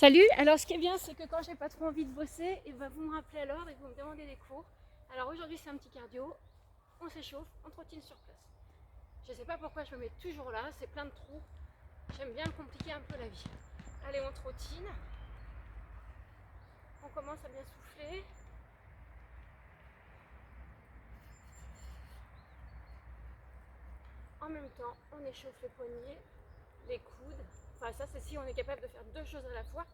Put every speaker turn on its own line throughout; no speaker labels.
Salut, alors ce qui est bien c'est que quand j'ai pas trop envie de bosser, et vous me rappelez à l'ordre et vous me demandez des cours. Alors aujourd'hui c'est un petit cardio, on s'échauffe, on trottine sur place. Je sais pas pourquoi je me mets toujours là, c'est plein de trous. J'aime bien me compliquer un peu la vie. Allez, on trottine. On commence à bien souffler. En même temps, on échauffe les poignets, les coudes. Enfin ça c'est si on est capable de faire deux choses à la fois.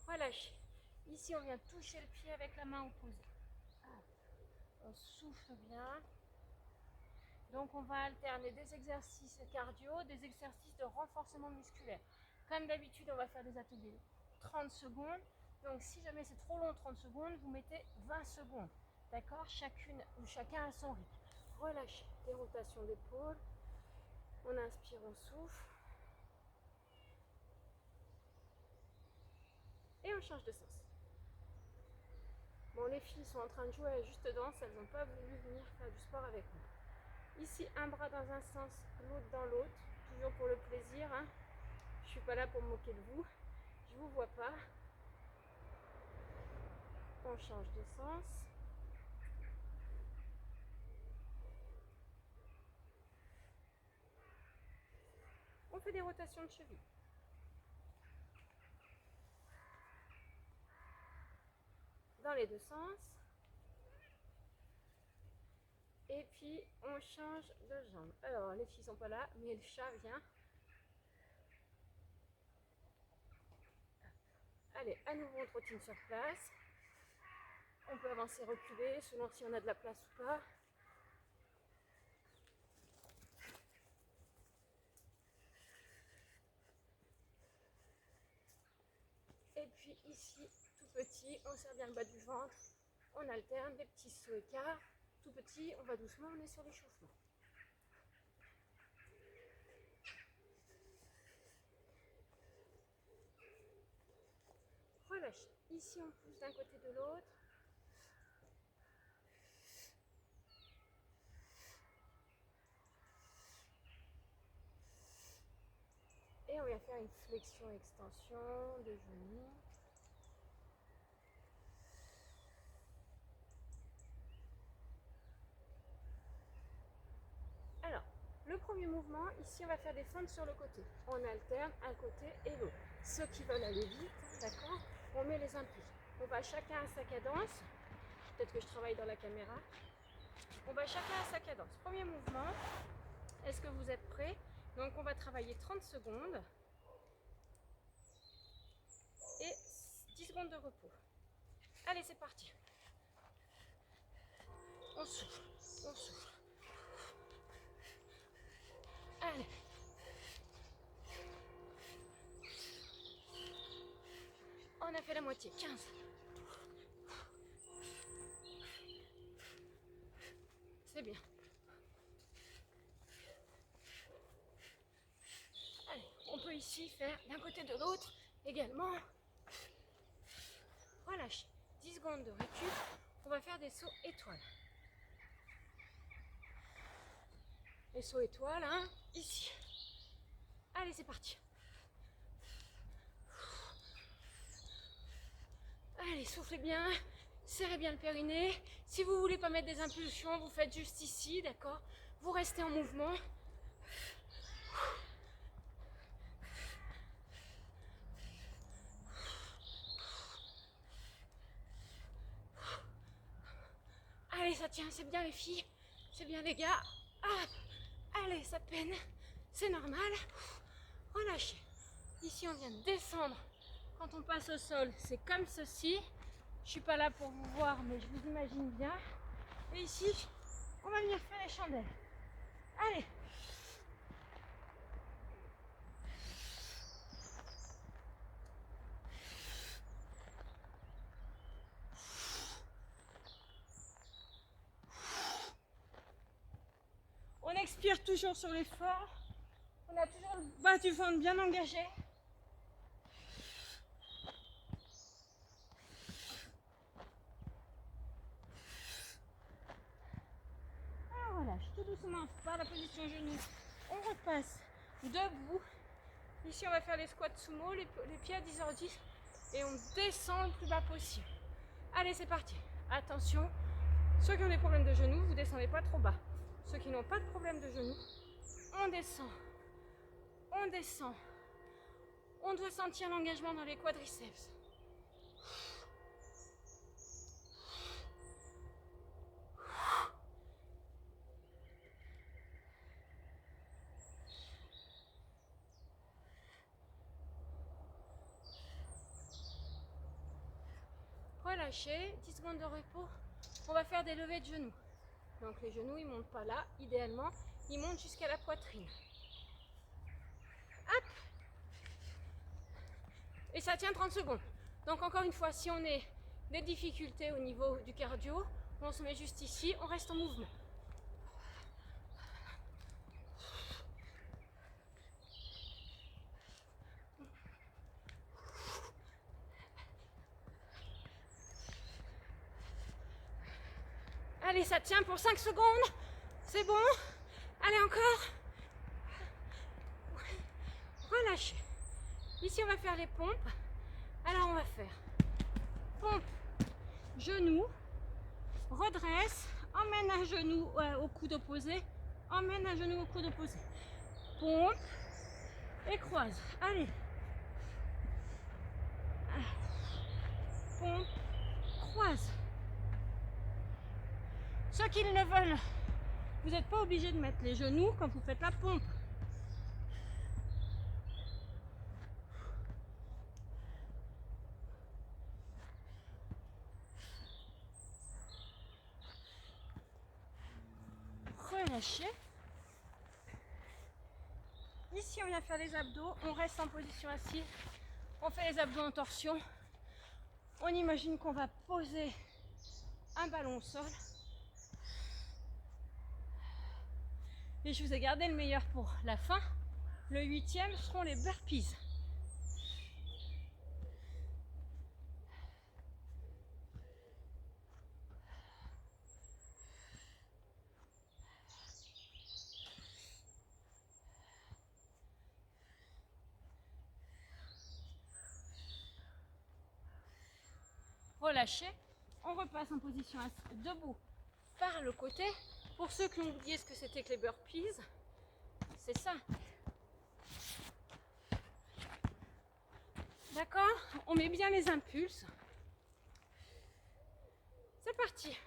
Relâche. Ici on vient toucher le pied avec la main opposée. On souffle bien. Donc on va alterner des exercices cardio, des exercices de renforcement musculaire. Comme d'habitude, on va faire des ateliers 30 secondes. Donc si jamais c'est trop long 30 secondes, vous mettez 20 secondes. D'accord? Chacune ou chacun à son rythme. Relâchez. Des rotations d'épaule. On inspire, on souffle. Et on change de sens. Bon, les filles sont en train de jouer à Juste Danse. Elles n'ont pas voulu venir faire du sport avec nous. Ici, un bras dans un sens, l'autre dans l'autre. Toujours pour le plaisir. Hein. Je suis pas là pour me moquer de vous. Je vous vois pas. On change de sens. On fait des rotations de cheville. Dans les deux sens. Et puis on change de jambe. Alors les filles sont pas là, mais le chat vient. Allez, à nouveau on trottine sur place. On peut avancer, reculer, selon si on a de la place ou pas. Et puis ici, tout petit, on serre bien le bas du ventre. On alterne des petits sauts écarts. Tout petit, on va doucement, on est sur l'échauffement. Relâchez. Ici, on pousse d'un côté de l'autre. Et on vient faire une flexion-extension de genoux. Alors, le premier mouvement, ici on va faire des fentes sur le côté. On alterne un côté et l'autre. Ceux qui veulent aller vite, d'accord, on met les impulses. On va chacun à sa cadence. Peut-être que je travaille dans la caméra. On va chacun à sa cadence. Premier mouvement. Est-ce que vous êtes prêts? Donc on va travailler 30 secondes. Et 10 secondes de repos. Allez, c'est parti. On souffle, on souffle. Allez. On a fait la moitié, 15. C'est bien. Allez, on peut ici faire d'un côté de l'autre également. Relâchez. 10 secondes de récup. On va faire des sauts étoiles. Les sauts étoiles, hein, ici. Allez, c'est parti. Allez, soufflez bien. Serrez bien le périnée. Si vous voulez pas mettre des impulsions, vous faites juste ici, d'accord? Vous restez en mouvement. Allez, ça tient, c'est bien les filles. C'est bien les gars. Ah, allez, ça peine. C'est normal. Relâchez. Ici, on vient de descendre. Quand on passe au sol, c'est comme ceci. Je suis pas là pour vous voir, mais je vous imagine bien. Et ici, on va venir faire les chandelles. Allez. On expire toujours sur l'effort. On a toujours le bas du ventre bien engagé. On relâche tout doucement par la position genou. On repasse debout. Ici, on va faire les squats sumo, les pieds à 10h10 et on descend le plus bas possible. Allez, c'est parti. Attention, ceux qui ont des problèmes de genoux, vous descendez pas trop bas. Ceux qui n'ont pas de problème de genoux, on descend. On descend. On doit sentir l'engagement dans les quadriceps. Relâchez, 10 secondes de repos. On va faire des levées de genoux. Donc les genoux, ils ne montent pas là, idéalement, ils montent jusqu'à la poitrine. Hop! Et ça tient 30 secondes. Donc encore une fois, si on a des difficultés au niveau du cardio, on se met juste ici, on reste en mouvement. Allez, ça tient pour 5 secondes. C'est bon. Allez, encore. Relâchez. Ici, on va faire les pompes. Alors, on va faire pompe, genou, redresse, emmène un genou au coude opposé, emmène un genou au coude opposé. Pompe et croise. Allez. Pompe, croise. Ceux qui ne veulent, vous n'êtes pas obligé de mettre les genoux quand vous faites la pompe. Relâchez. Ici, on vient faire les abdos. On reste en position assise. On fait les abdos en torsion. On imagine qu'on va poser un ballon au sol. Et je vous ai gardé le meilleur pour la fin. Le 8e seront les burpees. Relâchez. On repasse en position debout par le côté. Pour ceux qui ont oublié ce que c'était que les burpees, c'est ça. D'accord? On met bien les impulses. C'est parti.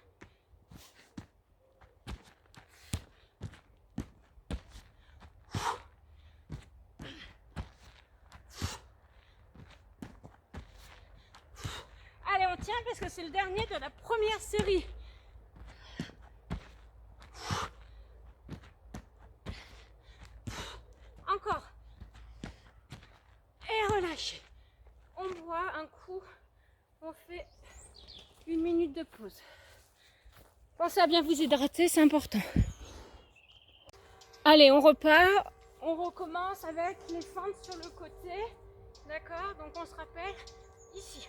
Allez, on tient parce que c'est le dernier de la première série. Encore. Et relâchez. On boit un coup. On fait 1 minute de pause. Pensez à bien vous hydrater, c'est important. Allez, on repart. On recommence avec les fentes sur le côté. D'accord? Donc on se rappelle ici.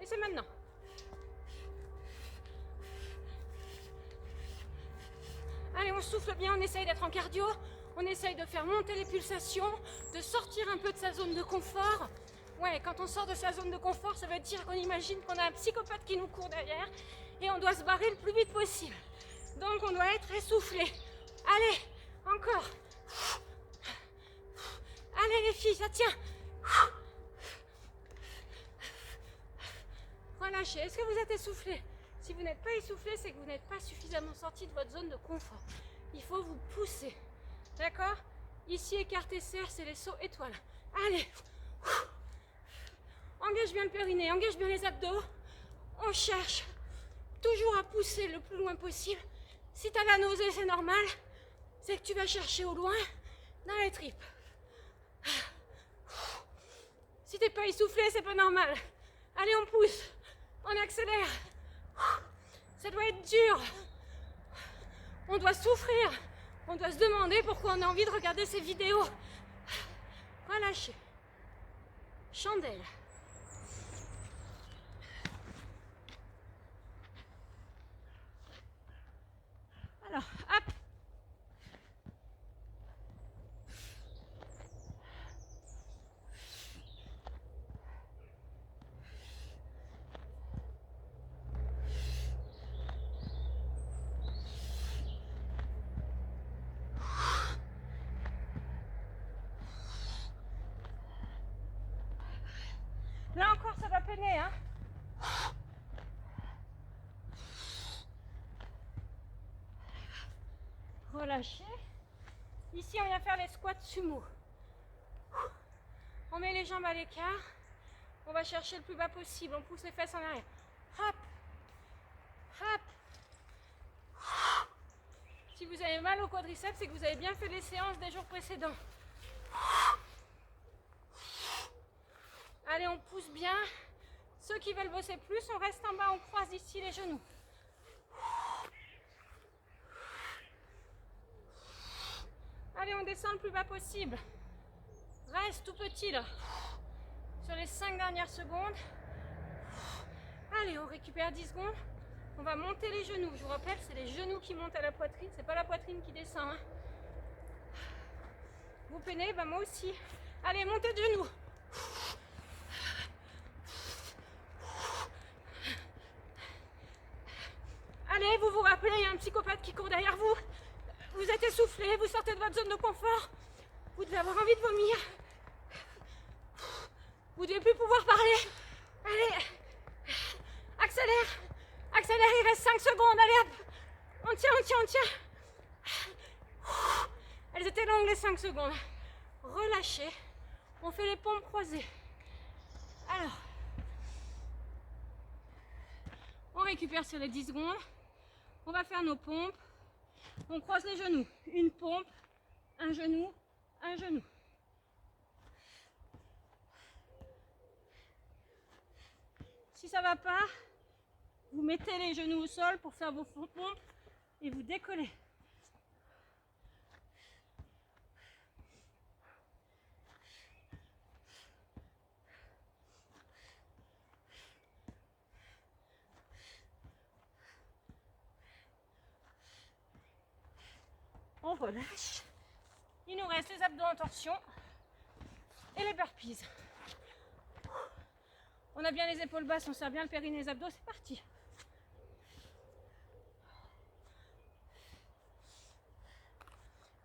Et c'est maintenant. Allez, on souffle bien, on essaye d'être en cardio. On essaye de faire monter les pulsations, de sortir un peu de sa zone de confort. Ouais, quand on sort de sa zone de confort, ça veut dire qu'on imagine qu'on a un psychopathe qui nous court derrière et on doit se barrer le plus vite possible. Donc on doit être essoufflé. Allez, encore. Allez les filles, ça tient. Relâchez. Est-ce que vous êtes essoufflé? Si vous n'êtes pas essoufflé, c'est que vous n'êtes pas suffisamment sorti de votre zone de confort. Il faut vous pousser. D'accord? Ici, écarté serre, c'est les sauts étoiles. Allez. Engage bien le périnée, engage bien les abdos. On cherche toujours à pousser le plus loin possible. Si tu as la nausée, c'est normal. C'est que tu vas chercher au loin dans les tripes. Si t'es pas essoufflé, c'est pas normal. Allez, on pousse. On accélère. Ça doit être dur. On doit souffrir. On doit se demander pourquoi on a envie de regarder ces vidéos. Relâchez. Chandelle. Alors, hop. relâchez. Ici, on vient faire les squats sumo. On met les jambes à l'écart. On va chercher le plus bas possible. On pousse les fesses en arrière. Hop, hop. Si vous avez mal au quadriceps, c'est que vous avez bien fait les séances des jours précédents. Allez, on pousse bien. Ceux qui veulent bosser plus, on reste en bas, on croise ici les genoux. Allez, on descend le plus bas possible. Reste tout petit là. Sur les 5 dernières secondes. Allez, on récupère 10 secondes. On va monter les genoux. Je vous rappelle, c'est les genoux qui montent à la poitrine, c'est pas la poitrine qui descend. Hein. Vous peinez, bah moi aussi. Allez, montez de genoux. Allez, vous vous rappelez, il y a un psychopathe qui court derrière vous. Vous êtes essoufflé, vous sortez de votre zone de confort. Vous devez avoir envie de vomir. Vous devez plus pouvoir parler. Allez, accélère. Accélère, il reste 5 secondes. Allez hop. On tient, on tient, on tient. Elles étaient longues les 5 secondes. Relâchez. On fait les pompes croisées. Alors, on récupère sur les 10 secondes. On va faire nos pompes. On croise les genoux. Une pompe, un genou, un genou. Si ça ne va pas, vous mettez les genoux au sol pour faire vos pompes et vous décollez. On relâche. Il nous reste les abdos en torsion et les burpees. On a bien les épaules basses, on serre bien le périnée et les abdos, c'est parti.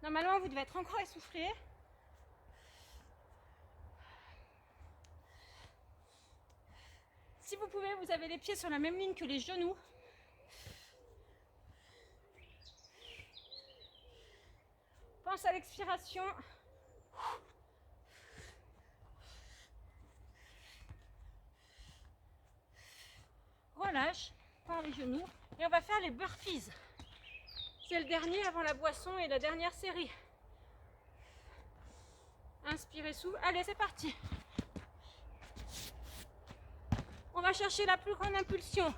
Normalement, vous devez être encore essoufflé. Si vous pouvez, vous avez les pieds sur la même ligne que les genoux. Pense à l'expiration. Relâche par les genoux et on va faire les burpees. C'est le dernier avant la boisson et la dernière série. Inspirez, souffle. Allez, c'est parti. On va chercher la plus grande impulsion.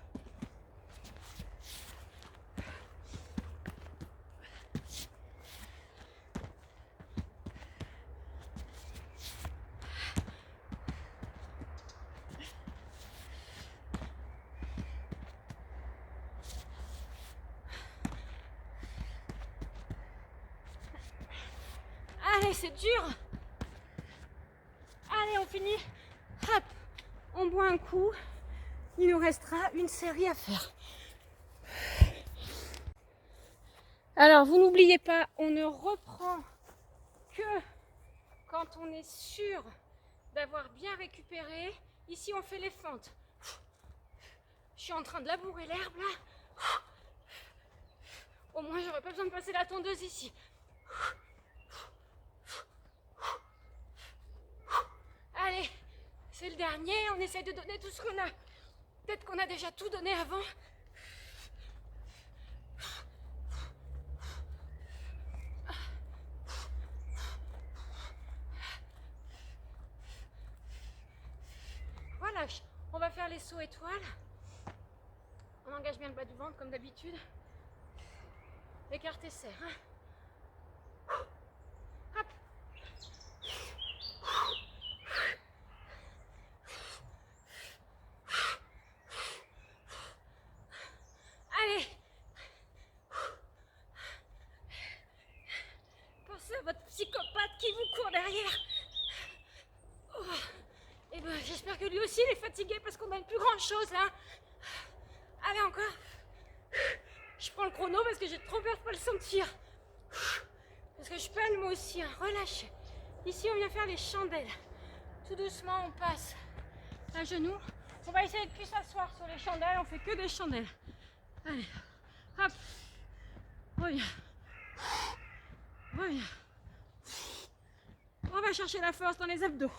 Allez, c'est dur. Allez, on finit. Hop, on boit un coup. Il nous restera une série à faire. Alors, vous n'oubliez pas, on ne reprend que quand on est sûr d'avoir bien récupéré. Ici, on fait les fentes. Je suis en train de labourer l'herbe là. Au moins, j'aurais pas besoin de passer la tondeuse ici. Allez, c'est le dernier, on essaie de donner tout ce qu'on a. Peut-être qu'on a déjà tout donné avant. Voilà, on va faire les sauts étoiles. On engage bien le bas du ventre comme d'habitude. Écarte et serre. Hein. Hop. Allez. Pensez à votre psychopathe qui vous court derrière. Oh. Et ben, j'espère que lui aussi il est fatigué parce qu'on a une plus grande chose là. Allez, encore. Je prends le chrono parce que j'ai trop peur de ne pas le sentir. Parce que je peine moi aussi. Hein. Relâche. Ici, on vient faire les chandelles. Tout doucement, on passe à genoux. On va essayer de plus s'asseoir sur les chandelles. On fait que des chandelles. Allez, hop. Reviens. Reviens. On va chercher la force dans les abdos.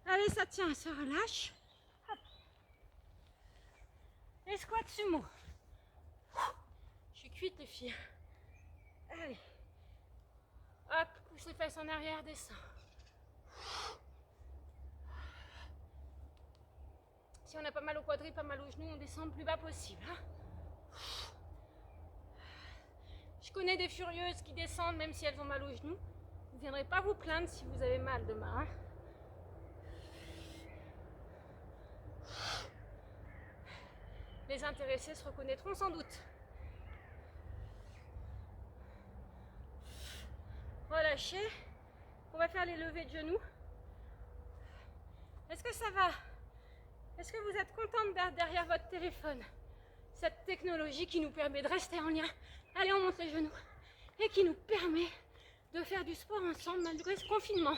Allez, ça tient, ça relâche. Hop. Les squats sumo. Je suis cuite les filles. Allez. Hop, pousse les fesses en arrière, descends. Si on a pas mal au quadri, pas mal aux genoux, on descend le plus bas possible. Hein. Je connais des furieuses qui descendent même si elles ont mal aux genoux. Vous ne viendrez pas vous plaindre si vous avez mal demain. Hein. Les intéressés se reconnaîtront sans doute. Relâchez. On va faire les levées de genoux. Est-ce que ça va? Est-ce que vous êtes contente derrière votre téléphone? Cette technologie qui nous permet de rester en lien. Allez, on monte les genoux. Et qui nous permet de faire du sport ensemble malgré ce confinement.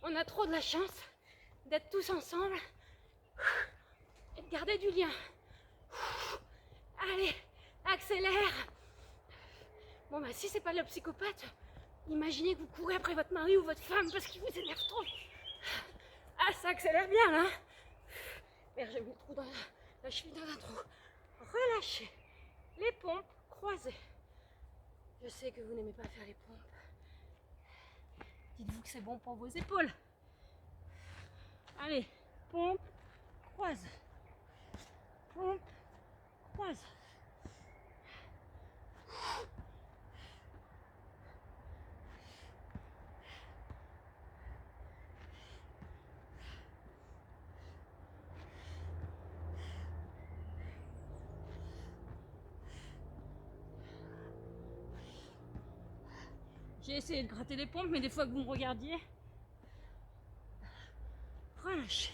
On a trop de la chance d'être tous ensemble et de garder du lien. Allez, accélère. Bon bah si c'est pas le psychopathe, imaginez que vous courez après votre mari ou votre femme parce qu'il vous énerve trop. Ah, ça accélère bien là. Merde, j'ai mis le trou dans la cheville dans un trou. Relâchez les pompes croisées. Je sais que vous n'aimez pas faire les pompes. Dites-vous que c'est bon pour vos épaules. Allez, pompe, croise. Pompe, croise. J'ai essayé de gratter les pompes, mais des fois que vous me regardiez, relâchez.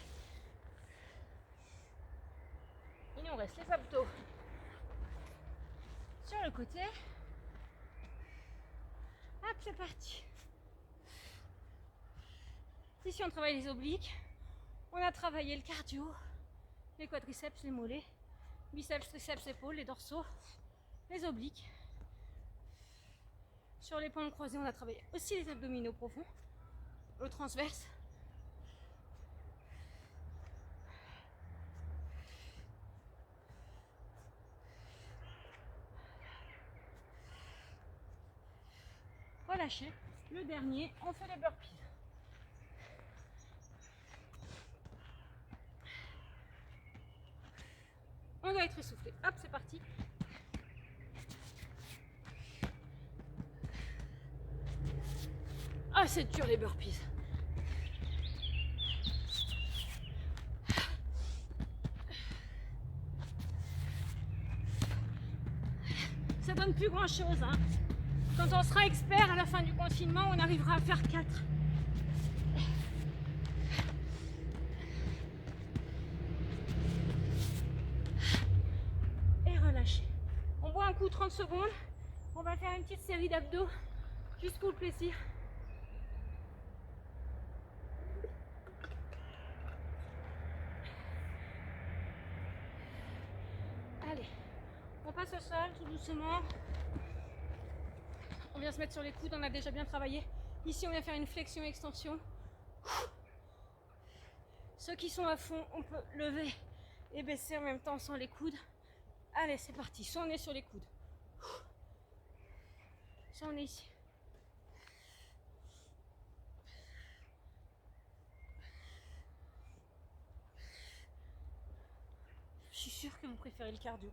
Il nous reste les abdos sur le côté. Hop, c'est parti. Ici, on travaille les obliques. On a travaillé le cardio, les quadriceps, les mollets, biceps, triceps, épaules, les dorsaux, les obliques. Sur les pompes croisées, on a travaillé aussi les abdominaux profonds, le transverse. Relâchez. Le dernier, on fait les burpees. On doit être essoufflé. Hop, c'est parti. Ah, c'est dur les burpees. Ça donne plus grand chose. Hein. Quand on sera expert à la fin du confinement, on arrivera à faire 4. Et relâchez. On boit un coup 30 secondes. On va faire une petite série d'abdos, juste pour le plaisir. Allez, on passe au sol tout doucement. On vient se mettre sur les coudes, on a déjà bien travaillé. Ici, on vient faire une flexion-extension. Ceux qui sont à fond, on peut lever et baisser en même temps sans les coudes. Allez, c'est parti. Soit on est sur les coudes, soit on est ici. Je suis sûre que vous préférez le cardio.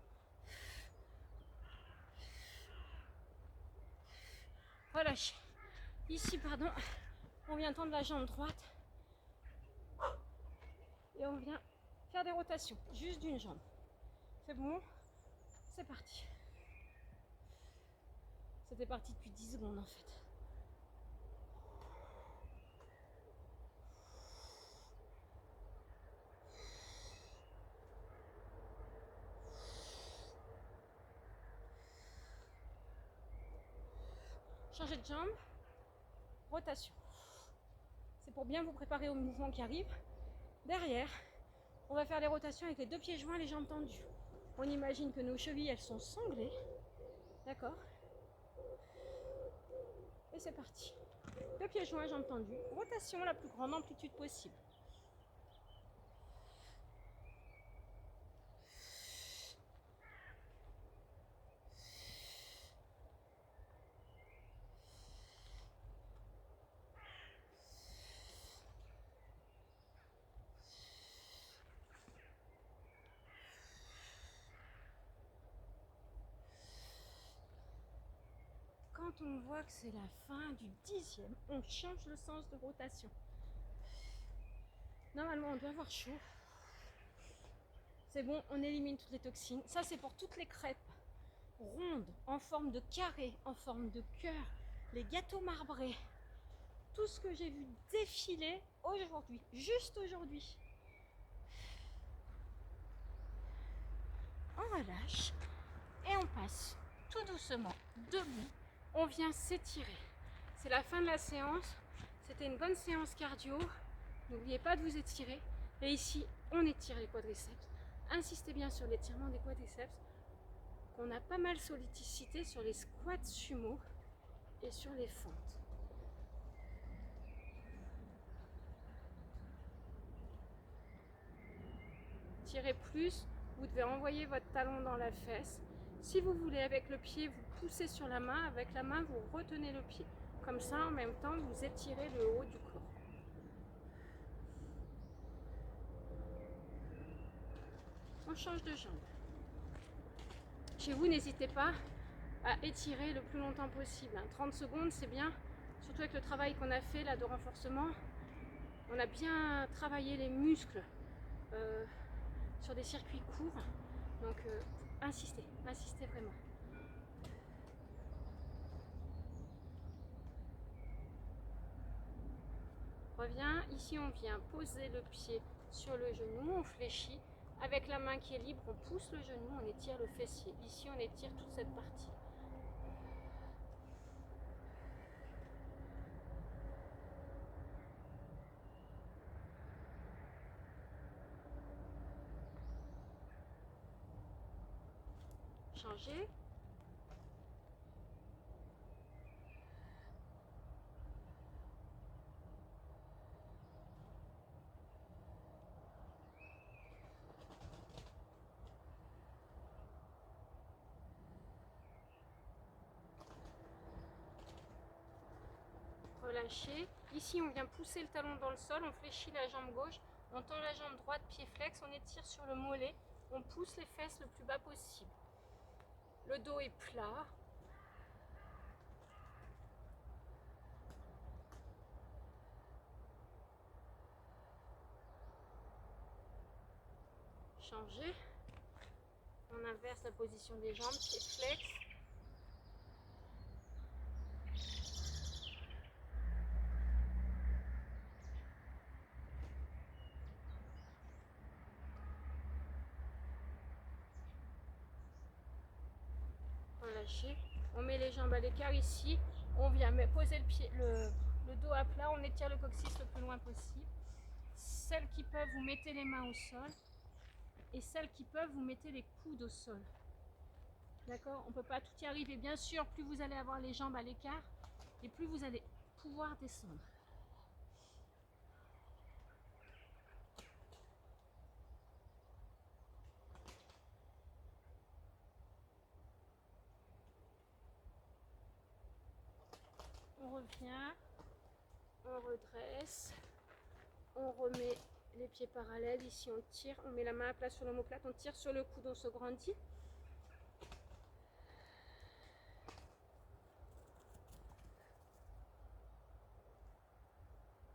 Relâchez. Ici, pardon, on vient tendre la jambe droite. Et on vient faire des rotations, juste d'une jambe. C'est bon? C'est parti. C'était parti depuis 10 secondes en fait. Changez de jambe, rotation. C'est pour bien vous préparer au mouvement qui arrive. Derrière, on va faire les rotations avec les deux pieds joints, les jambes tendues. On imagine que nos chevilles, elles sont sanglées. D'accord? Et c'est parti. Deux pieds joints, jambes tendues. Rotation, la plus grande amplitude possible. Quand on voit que c'est la fin du 10e, on change le sens de rotation. Normalement, on doit avoir chaud. C'est bon, on élimine toutes les toxines. Ça, c'est pour toutes les crêpes rondes, en forme de carré, en forme de cœur, les gâteaux marbrés. Tout ce que j'ai vu défiler aujourd'hui, juste aujourd'hui. On relâche et on passe tout doucement debout. On vient s'étirer. C'est la fin de la séance. C'était une bonne séance cardio. N'oubliez pas de vous étirer. Et ici, on étire les quadriceps. Insistez bien sur l'étirement des quadriceps, qu'on a pas mal sollicité sur les squats sumo et sur les fentes. Tirez plus, vous devez envoyer votre talon dans la fesse. Si vous voulez, avec le pied, vous poussez sur la main. Avec la main, vous retenez le pied. Comme ça, en même temps, vous étirez le haut du corps. On change de jambe. Chez vous, n'hésitez pas à étirer le plus longtemps possible. 30 secondes, c'est bien. Surtout avec le travail qu'on a fait là de renforcement. On a bien travaillé les muscles sur des circuits courts. Donc, insistez vraiment. Reviens, ici on vient poser le pied sur le genou, on fléchit. Avec la main qui est libre, on pousse le genou, on étire le fessier. Ici on étire toute cette partie. Changer. Relâcher. Ici, on vient pousser le talon dans le sol, on fléchit la jambe gauche, on tend la jambe droite, pied flex, on étire sur le mollet, on pousse les fesses le plus bas possible. Le dos est plat. Changer. On inverse la position des jambes, pied flex. Relâcher. On met les jambes à l'écart ici. On vient poser le dos à plat. On étire le coccyx le plus loin possible. Celles qui peuvent, vous mettez les mains au sol. Et celles qui peuvent, vous mettez les coudes au sol. D'accord? On ne peut pas tout y arriver. Bien sûr, plus vous allez avoir les jambes à l'écart, et plus vous allez pouvoir descendre. On revient, on redresse, on remet les pieds parallèles. Ici, on tire, on met la main à plat sur l'omoplate, on tire sur le coude, on se grandit.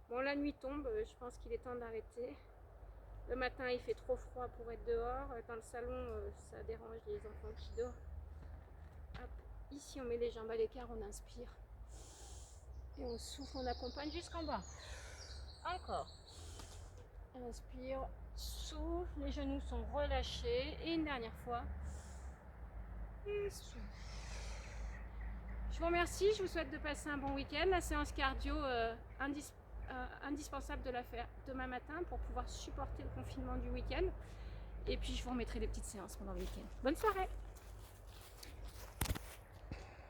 Bon, la nuit tombe, je pense qu'il est temps d'arrêter. Le matin, il fait trop froid pour être dehors. Dans le salon, ça dérange les enfants qui dorment. Hop. Ici, on met les jambes à l'écart, on inspire. Et on souffle, on accompagne jusqu'en bas. Encore. Inspire, souffle, les genoux sont relâchés. Et une dernière fois. Et souffle. vous remercie, je vous souhaite de passer un bon week-end. La séance cardio, indispensable de la faire demain matin pour pouvoir supporter le confinement du week-end. Et puis je vous remettrai des petites séances pendant le week-end. Bonne soirée!